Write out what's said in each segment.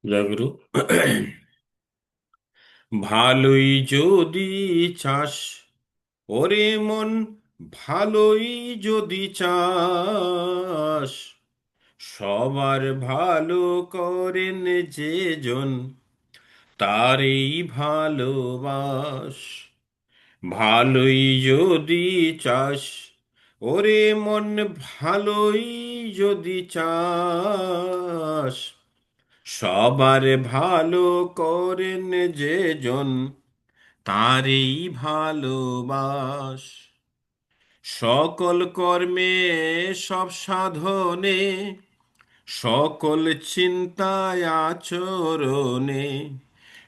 জয়গুরু। ভালোই যদি চাস ওরে মন, ভালোই যদি চাস, সবার ভালো করেন যে জন, তারই ভালোবাস। ভালোই যদি চাস ওরে মন, ভালোই যদি চাস, সবার ভালো করেন যে জন, তারই ভালোবাস। সকল কর্মে সব সাধনে, সকল চিন্তায় আচরণে,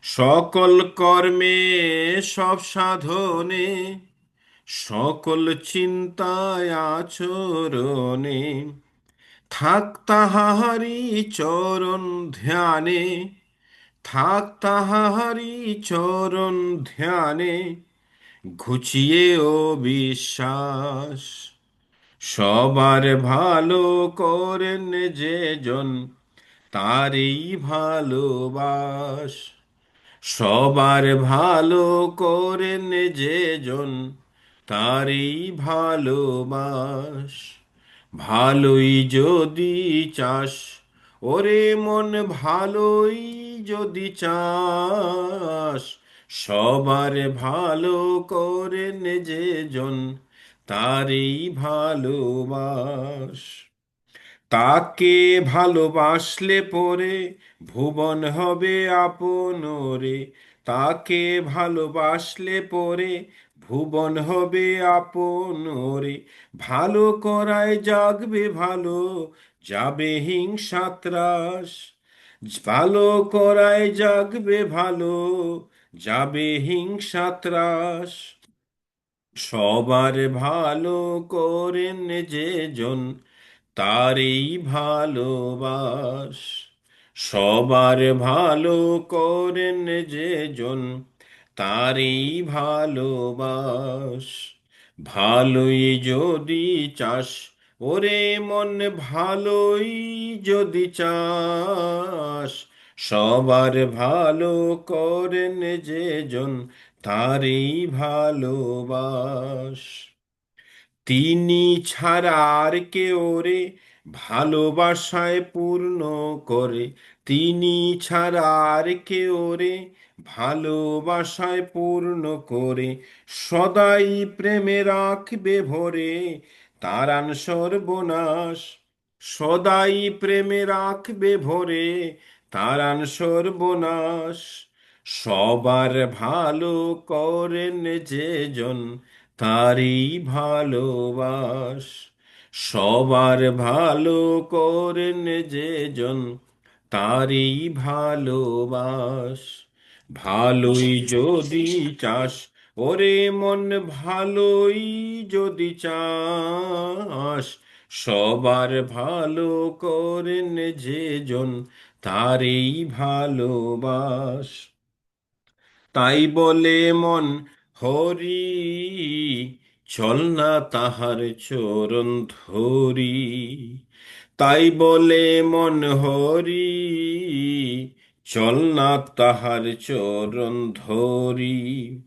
সকল কর্মে সব সাধনে, সকল চিন্তায় আচরণে, থাক তাহারি চরণ ধ্যানে, থাক তাহারি চরণ ধ্যানে, ঘুচিয়ে ও বিশ্বাস। সবার ভালো করেন যে জন, তারই ভালোবাস। সবার ভালো করেন যে জন, তারই ভালোবাস। ভালোই যদি চাস ওরে মন, ভালোই যদি চাস, সবার ভালো করেন যে জন, তারই ভালোবাস। তাকে ভালোবাসলে পরে ভুবন হবে আপনরে। তাকে ভালোবাসলে পরে ভুবন হবে আপনরে। ভালো করায় জাগবে ভালো, যাবে হিংসা ত্রাস। ভালো করায় জাগবে ভালো, যাবে হিংসা ত্রাস। সবার ভালো করেন যে জন, তারই ভালোবাস। সবার ভালো করেন যে জন, তারই ভালোবাস। ভালোই যদি চাস ওরে মন, ভালোই যদি চাস, সবার ভালো করেন যে জন, তারই ভালোবাস। তিনি ছাড়া আর কেউ রে ভালোবাসায় পূর্ণ করে। তিনি ছাড়া আর কেউ রে ভালোবাসায় পূর্ণ করে। সদাই প্রেমে রাখবে ভরে, তারান সর্বনাশ। সদাই প্রেমে রাখবে ভরে, তারান সর্বনাশ। সবার ভালো করেন যে জন, তারই ভালোবাস। সবার ভালো করেন যে জন, তারই ভালোবাস। ভালোই যদি চাস ওরে মন, ভালোই যদি চাস, সবার ভালো করেন যে জন, তারই ভালোবাস। তাই বলে মন হরি, চল না তাহার চরণ ধরি। তাই বলে মন হরি, চল না তাহার চরণ ধরি।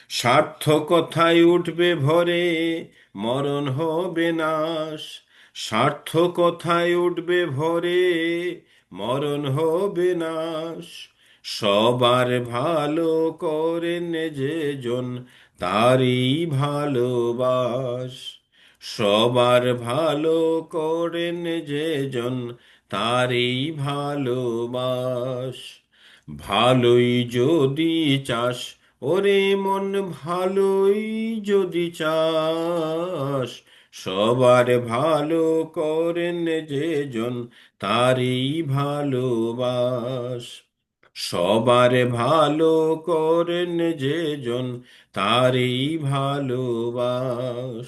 সার্থকতায় উঠবে ভরে, মরণ হবে নাশ। সার্থকতায় উঠবে ভরে, মরণ হবে নাশ। সবার ভালো করেন যে জন, তারই ভালোবাস। সবার ভালো করেন যে জন, তারই ভালোবাস। ভালোই যদি চাস ওরে মন, ভালোই যদি চাস, সবার ভালো করেন যে জন, তারই ভালোবাস। সবার ভালো করেন যে জন, তারই ভালোবাস।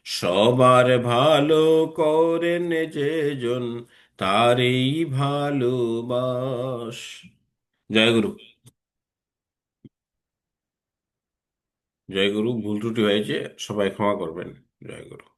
সবার ভালো করেন যে জন, তারই ভালোবাস। জয় গুরু। জয় গুরু। ভুল ত্রুটি হয়েছে, সবাই ক্ষমা করবেন। জয় গুরু।